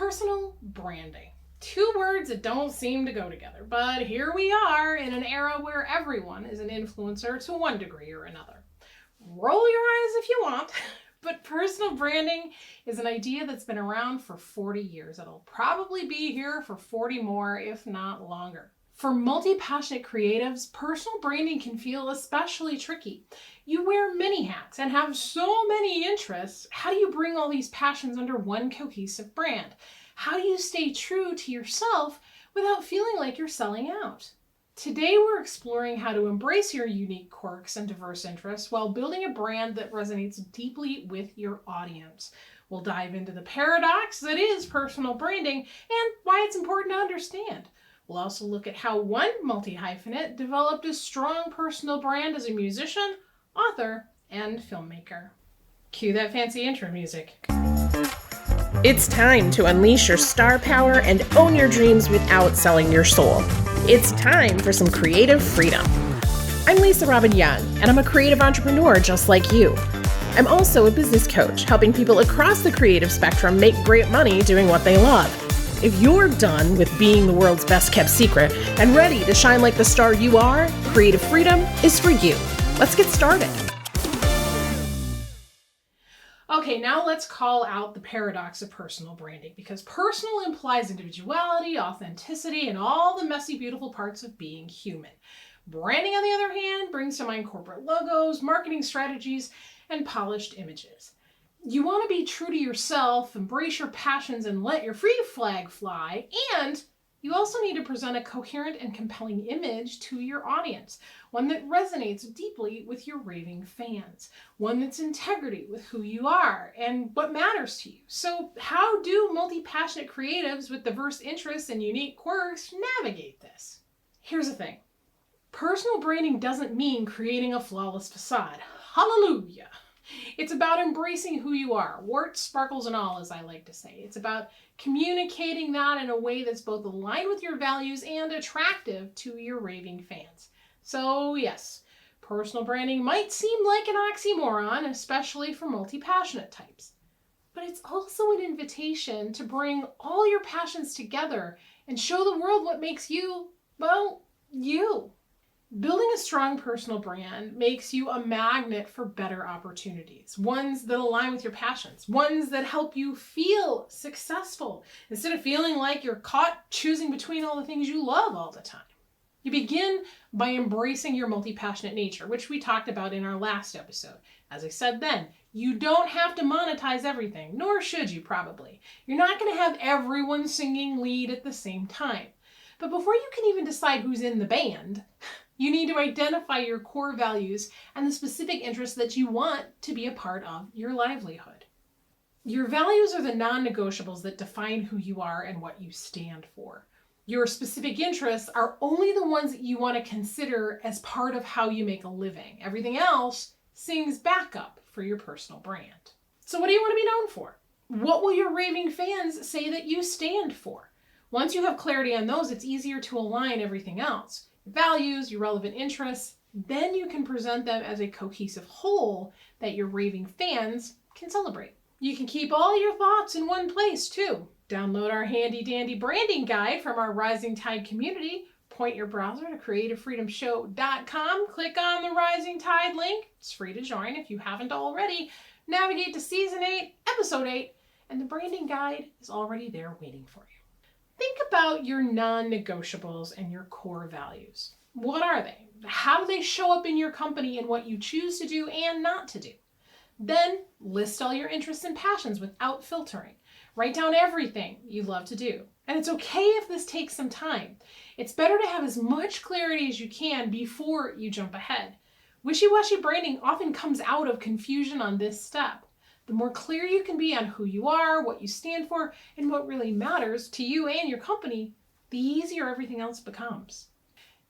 Personal branding. Two words that don't seem to go together, but here we are in an era where everyone is an influencer to one degree or another. Roll your eyes if you want, but personal branding is an idea that's been around for 40 years. It'll probably be here for 40 more, if not longer. For multi-passionate creatives, personal branding can feel especially tricky. You wear many hats and have so many interests. How do you bring all these passions under one cohesive brand? How do you stay true to yourself without feeling like you're selling out? Today we're exploring how to embrace your unique quirks and diverse interests while building a brand that resonates deeply with your audience. We'll dive into the paradox that is personal branding and why it's important to understand. We'll also look at how one multi-hyphenate developed a strong personal brand as a musician, author, and filmmaker. Cue that fancy intro music. It's time to unleash your star power and own your dreams without selling your soul. It's time for some creative freedom. I'm Lisa Robbin Young, and I'm a creative entrepreneur just like you. I'm also a business coach, helping people across the creative spectrum make great money doing what they love. If you're done with being the world's best kept secret and ready to shine like the star you are, creative freedom is for you. Let's get started. Okay, now let's call out the paradox of personal branding, because personal implies individuality, authenticity, and all the messy, beautiful parts of being human. Branding, on the other hand, brings to mind corporate logos, marketing strategies, and polished images. You want to be true to yourself, embrace your passions, and let your free flag fly, and you also need to present a coherent and compelling image to your audience, one that resonates deeply with your raving fans, one that's integrity with who you are and what matters to you. So how do multi-passionate creatives with diverse interests and unique quirks navigate this? Here's the thing. Personal branding doesn't mean creating a flawless facade. Hallelujah! It's about embracing who you are, warts, sparkles, and all, as I like to say. It's about communicating that in a way that's both aligned with your values and attractive to your raving fans. So yes, personal branding might seem like an oxymoron, especially for multi-passionate types. But it's also an invitation to bring all your passions together and show the world what makes you, well, you. Building a strong personal brand makes you a magnet for better opportunities, ones that align with your passions, ones that help you feel successful instead of feeling like you're caught choosing between all the things you love all the time. You begin by embracing your multi-passionate nature, which we talked about in our last episode. As I said then, you don't have to monetize everything, nor should you probably. You're not going to have everyone singing lead at the same time. But before you can even decide who's in the band, you need to identify your core values and the specific interests that you want to be a part of your livelihood. Your values are the non-negotiables that define who you are and what you stand for. Your specific interests are only the ones that you want to consider as part of how you make a living. Everything else sings backup for your personal brand. So what do you want to be known for? What will your raving fans say that you stand for? Once you have clarity on those, it's easier to align everything else. Your values, your relevant interests, then you can present them as a cohesive whole that your raving fans can celebrate. You can keep all your thoughts in one place too. Download our handy dandy branding guide from our Rising Tide community. Point your browser to creativefreedomshow.com. Click on the Rising Tide link. It's free to join if you haven't already. Navigate to Season 8, Episode 8, and the branding guide is already there waiting for you. Think about your non-negotiables and your core values. What are they? How do they show up in your company and what you choose to do and not to do? Then list all your interests and passions without filtering. Write down everything you love to do. And it's okay if this takes some time. It's better to have as much clarity as you can before you jump ahead. Wishy-washy branding often comes out of confusion on this step. The more clear you can be on who you are, what you stand for, and what really matters to you and your company, the easier everything else becomes.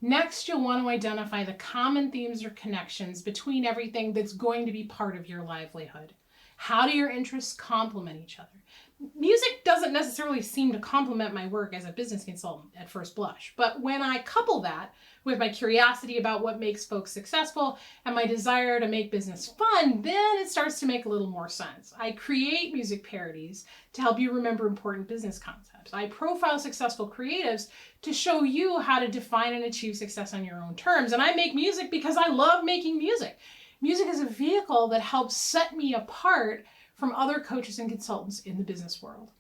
Next, you'll want to identify the common themes or connections between everything that's going to be part of your livelihood. How do your interests complement each other? Music doesn't necessarily seem to complement my work as a business consultant at first blush, but when I couple that with my curiosity about what makes folks successful and my desire to make business fun, then it starts to make a little more sense. I create music parodies to help you remember important business concepts. I profile successful creatives to show you how to define and achieve success on your own terms. And I make music because I love making music. Music is a vehicle that helps set me apart from other coaches and consultants in the business world.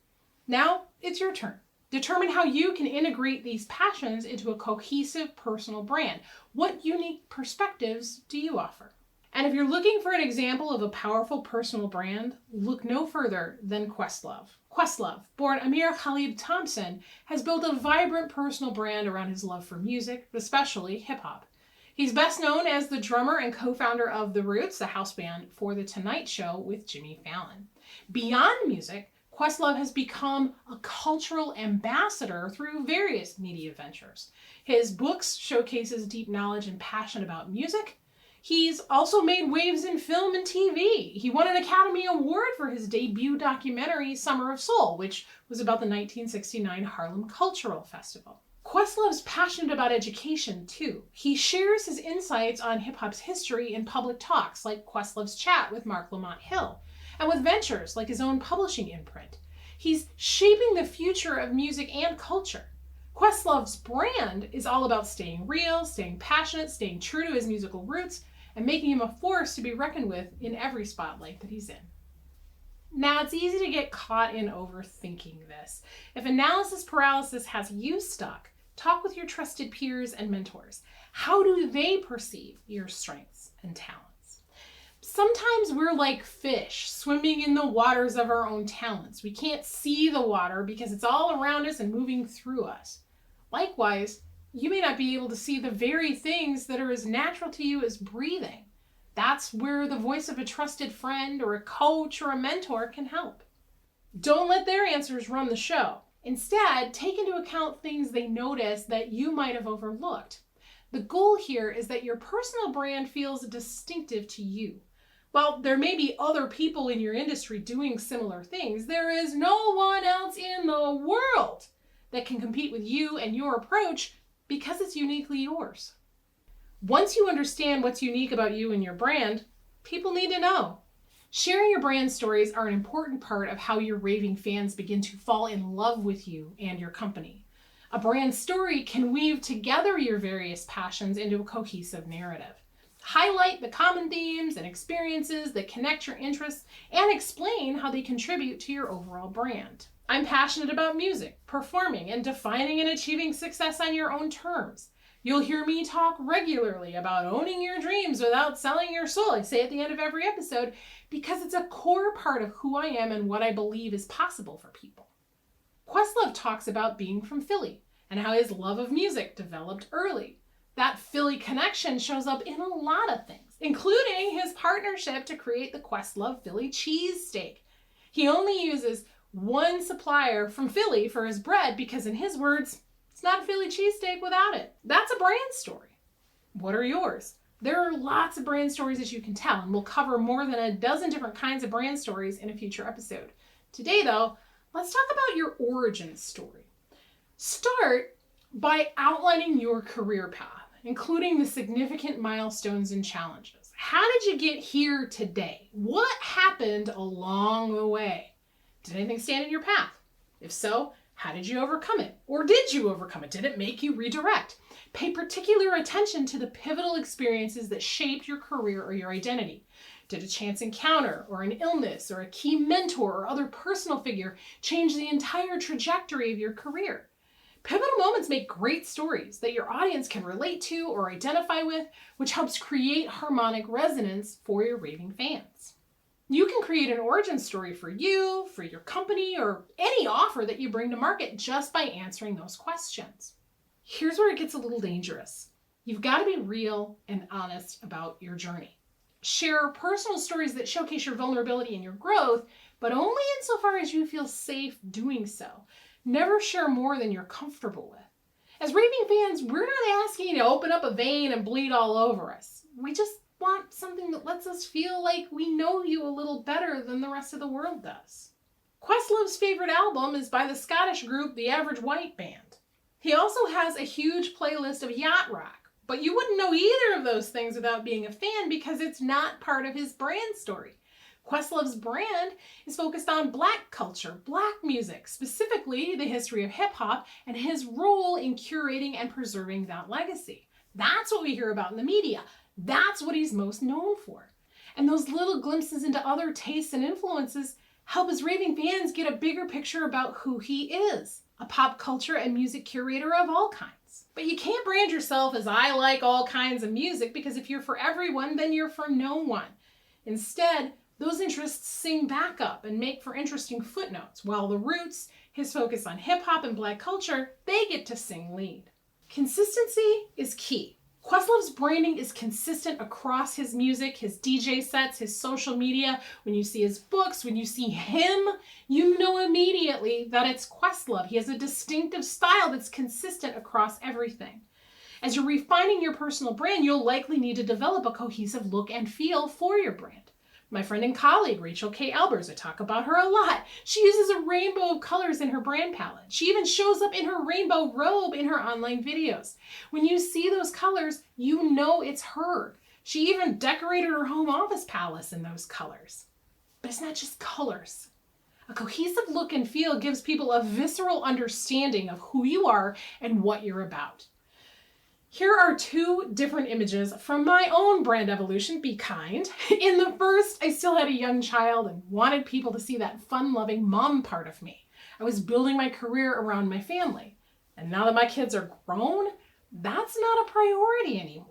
Now it's your turn. Determine how you can integrate these passions into a cohesive personal brand. What unique perspectives do you offer? And if you're looking for an example of a powerful personal brand, look no further than Questlove. Questlove, born Amir Khalid Thompson, has built a vibrant personal brand around his love for music, especially hip-hop. He's best known as the drummer and co-founder of The Roots, the house band for The Tonight Show with Jimmy Fallon. Beyond music, Questlove has become a cultural ambassador through various media ventures. His books showcase his deep knowledge and passion about music. He's also made waves in film and TV. He won an Academy Award for his debut documentary, Summer of Soul, which was about the 1969 Harlem Cultural Festival. Questlove's passionate about education, too. He shares his insights on hip-hop's history in public talks, like Questlove's Chat with Mark Lamont Hill, and with ventures like his own publishing imprint. He's shaping the future of music and culture. Questlove's brand is all about staying real, staying passionate, staying true to his musical roots, and making him a force to be reckoned with in every spotlight that he's in. Now, it's easy to get caught in overthinking this. If analysis paralysis has you stuck, talk with your trusted peers and mentors. How do they perceive your strengths and talents? Sometimes we're like fish swimming in the waters of our own talents. We can't see the water because it's all around us and moving through us. Likewise, you may not be able to see the very things that are as natural to you as breathing. That's where the voice of a trusted friend or a coach or a mentor can help. Don't let their answers run the show. Instead, take into account things they notice that you might have overlooked. The goal here is that your personal brand feels distinctive to you. While there may be other people in your industry doing similar things, there is no one else in the world that can compete with you and your approach because it's uniquely yours. Once you understand what's unique about you and your brand, people need to know. Sharing your brand stories are an important part of how your raving fans begin to fall in love with you and your company. A brand story can weave together your various passions into a cohesive narrative. Highlight the common themes and experiences that connect your interests and explain how they contribute to your overall brand. I'm passionate about music, performing, and defining and achieving success on your own terms. You'll hear me talk regularly about owning your dreams without selling your soul. I say at the end of every episode because it's a core part of who I am and what I believe is possible for people. Questlove talks about being from Philly and how his love of music developed early. That Philly connection shows up in a lot of things, including his partnership to create the Questlove Philly cheesesteak. He only uses one supplier from Philly for his bread because, in his words, it's not a Philly cheesesteak without it. That's a brand story. What are yours? There are lots of brand stories that you can tell, and we'll cover more than a dozen different kinds of brand stories in a future episode. Today, though, let's talk about your origin story. Start by outlining your career path, including the significant milestones and challenges. How did you get here today? What happened along the way? Did anything stand in your path? If so, how did you overcome it? Or did you overcome it? Did it make you redirect? Pay particular attention to the pivotal experiences that shaped your career or your identity. Did a chance encounter or an illness or a key mentor or other personal figure change the entire trajectory of your career? Pivotal moments make great stories that your audience can relate to or identify with, which helps create harmonic resonance for your raving fans. You can create an origin story for you, for your company, or any offer that you bring to market just by answering those questions. Here's where it gets a little dangerous. You've got to be real and honest about your journey. Share personal stories that showcase your vulnerability and your growth, but only insofar as you feel safe doing so. Never share more than you're comfortable with. As raving fans, we're not asking you to open up a vein and bleed all over us. We just want something that lets us feel like we know you a little better than the rest of the world does. Questlove's favorite album is by the Scottish group The Average White Band. He also has a huge playlist of yacht rock, but you wouldn't know either of those things without being a fan because it's not part of his brand story. Questlove's brand is focused on Black culture, Black music, specifically the history of hip-hop and his role in curating and preserving that legacy. That's what we hear about in the media. That's what he's most known for. And those little glimpses into other tastes and influences help his raving fans get a bigger picture about who he is, a pop culture and music curator of all kinds. But you can't brand yourself as I like all kinds of music, because if you're for everyone, then you're for no one. Instead, those interests sing back up and make for interesting footnotes, while the roots, his focus on hip-hop and Black culture, they get to sing lead. Consistency is key. Questlove's branding is consistent across his music, his DJ sets, his social media. When you see his books, when you see him, you know immediately that it's Questlove. He has a distinctive style that's consistent across everything. As you're refining your personal brand, you'll likely need to develop a cohesive look and feel for your brand. My friend and colleague, Rachel K. Albers, I talk about her a lot. She uses a rainbow of colors in her brand palette. She even shows up in her rainbow robe in her online videos. When you see those colors, you know it's her. She even decorated her home office palace in those colors. But it's not just colors. A cohesive look and feel gives people a visceral understanding of who you are and what you're about. Here are two different images from my own brand evolution, Be Kind. In the first, I still had a young child and wanted people to see that fun-loving mom part of me. I was building my career around my family. And now that my kids are grown, that's not a priority anymore.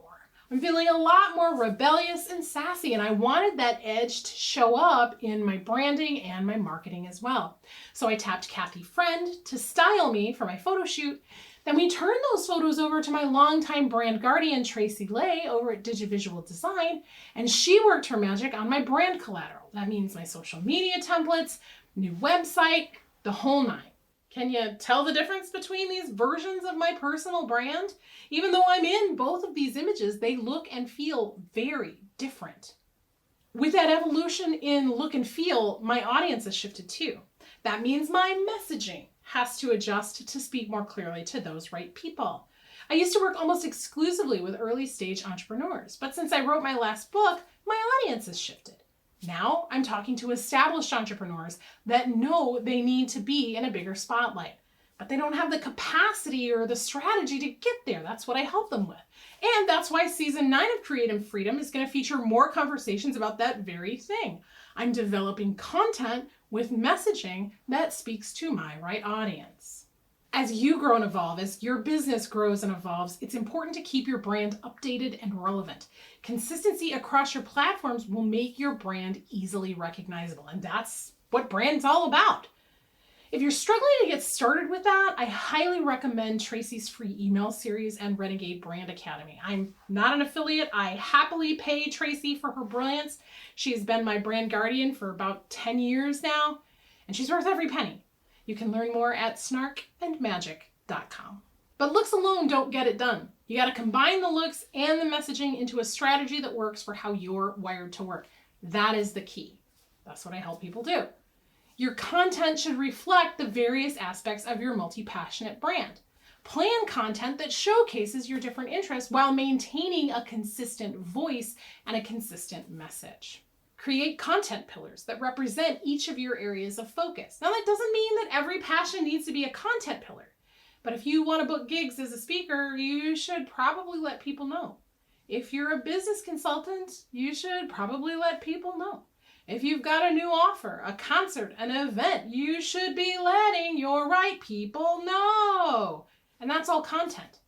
I'm feeling a lot more rebellious and sassy, and I wanted that edge to show up in my branding and my marketing as well. So I tapped Kathy Friend to style me for my photo shoot. Then we turned those photos over to my longtime brand guardian, Tracy Lay, over at Digivisual Design, and she worked her magic on my brand collateral. That means my social media templates, new website, the whole nine. Can you tell the difference between these versions of my personal brand? Even though I'm in both of these images, they look and feel very different. With that evolution in look and feel, my audience has shifted too. That means my messaging has to adjust to speak more clearly to those right people. I used to work almost exclusively with early stage entrepreneurs, but since I wrote my last book, my audience has shifted. Now I'm talking to established entrepreneurs that know they need to be in a bigger spotlight, but they don't have the capacity or the strategy to get there. That's what I help them with. And that's why season 9 of Creative Freedom is going to feature more conversations about that very thing. I'm developing content with messaging that speaks to my right audience. As you grow and evolve, as your business grows and evolves, it's important to keep your brand updated and relevant. Consistency across your platforms will make your brand easily recognizable, and that's what brand's all about. If you're struggling to get started with that, I highly recommend Tracy's free email series and Renegade Brand Academy. I'm not an affiliate. I happily pay Tracy for her brilliance. She's been my brand guardian for about 10 years now, and she's worth every penny. You can learn more at snarkandmagic.com. But looks alone don't get it done. You got to combine the looks and the messaging into a strategy that works for how you're wired to work. That is the key. That's what I help people do. Your content should reflect the various aspects of your multi-passionate brand. Plan content that showcases your different interests while maintaining a consistent voice and a consistent message. Create content pillars that represent each of your areas of focus. Now, that doesn't mean that every passion needs to be a content pillar, but if you want to book gigs as a speaker, you should probably let people know. If you're a business consultant, you should probably let people know. If you've got a new offer, a concert, an event, you should be letting your right people know. And that's all content.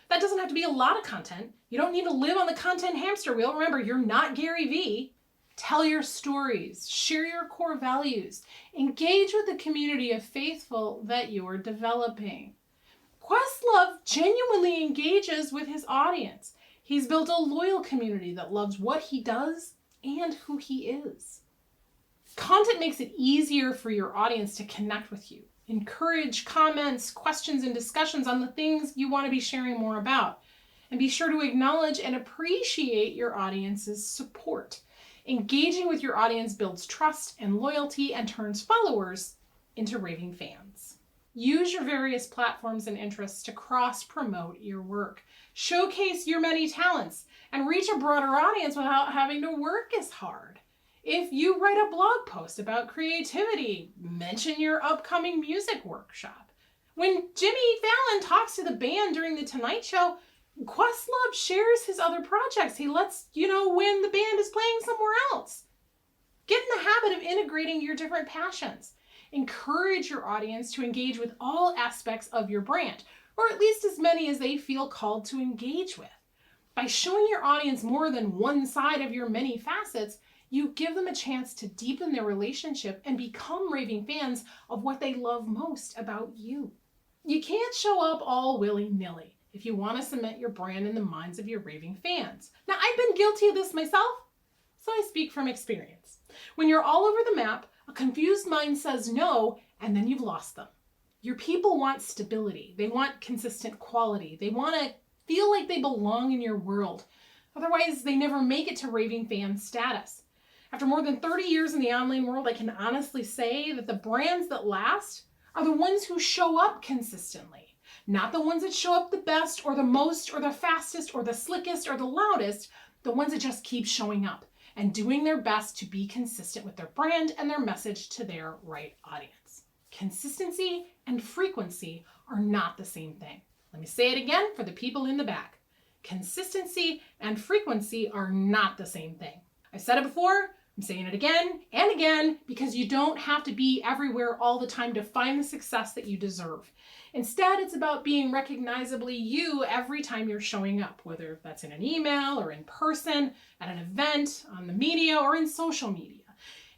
That doesn't have to be a lot of content. You don't need to live on the content hamster wheel. Remember, you're not Gary Vee. Tell your stories, share your core values, engage with the community of faithful that you're developing. Questlove genuinely engages with his audience. He's built a loyal community that loves what he does and who he is. Content makes it easier for your audience to connect with you. Encourage comments, questions, and discussions on the things you want to be sharing more about. And be sure to acknowledge and appreciate your audience's support. Engaging with your audience builds trust and loyalty and turns followers into Raving Fans. Use your various platforms and interests to cross-promote your work. Showcase your many talents and reach a broader audience without having to work as hard. If you write a blog post about creativity, mention your upcoming music workshop. When Jimmy Fallon talks to the band during The Tonight Show, Questlove shares his other projects. He lets you know when the band is playing somewhere else. Get in the habit of integrating your different passions. Encourage your audience to engage with all aspects of your brand, or at least as many as they feel called to engage with. By showing your audience more than one side of your many facets, you give them a chance to deepen their relationship and become raving fans of what they love most about you. You can't show up all willy-nilly if you want to cement your brand in the minds of your raving fans. Now, I've been guilty of this myself, so I speak from experience. When you're all over the map, a confused mind says no, and then you've lost them. Your people want stability. They want consistent quality. They want to feel like they belong in your world. Otherwise, they never make it to raving fan status. After more than 30 years in the online world, I can honestly say that the brands that last are the ones who show up consistently. Not the ones that show up the best or the most or the fastest or the slickest or the loudest, the ones that just keep showing up and doing their best to be consistent with their brand and their message to their right audience. Consistency and frequency are not the same thing. Let me say it again for the people in the back. Consistency and frequency are not the same thing. I've said it before, I'm saying it again and again, because you don't have to be everywhere all the time to find the success that you deserve. Instead, it's about being recognizably you every time you're showing up, whether that's in an email or in person, at an event, on the media, or in social media.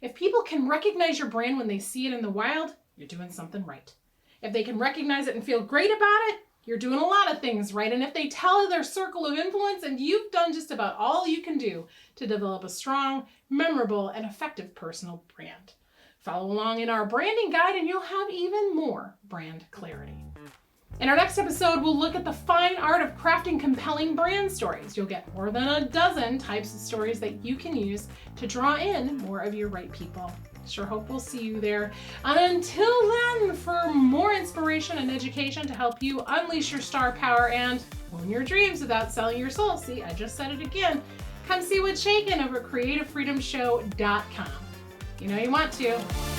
If people can recognize your brand when they see it in the wild, you're doing something right. If they can recognize it and feel great about it, you're doing a lot of things right. And if they tell their circle of influence, and you've done just about all you can do to develop a strong, memorable, and effective personal brand. Follow along in our branding guide and you'll have even more brand clarity. In our next episode, we'll look at the fine art of crafting compelling brand stories. You'll get more than a dozen types of stories that you can use to draw in more of your right people. Sure hope we'll see you there. And until then, for more inspiration and education to help you unleash your star power and own your dreams without selling your soul. See, I just said it again. Come see what's shaking over creativefreedomshow.com. You know you want to.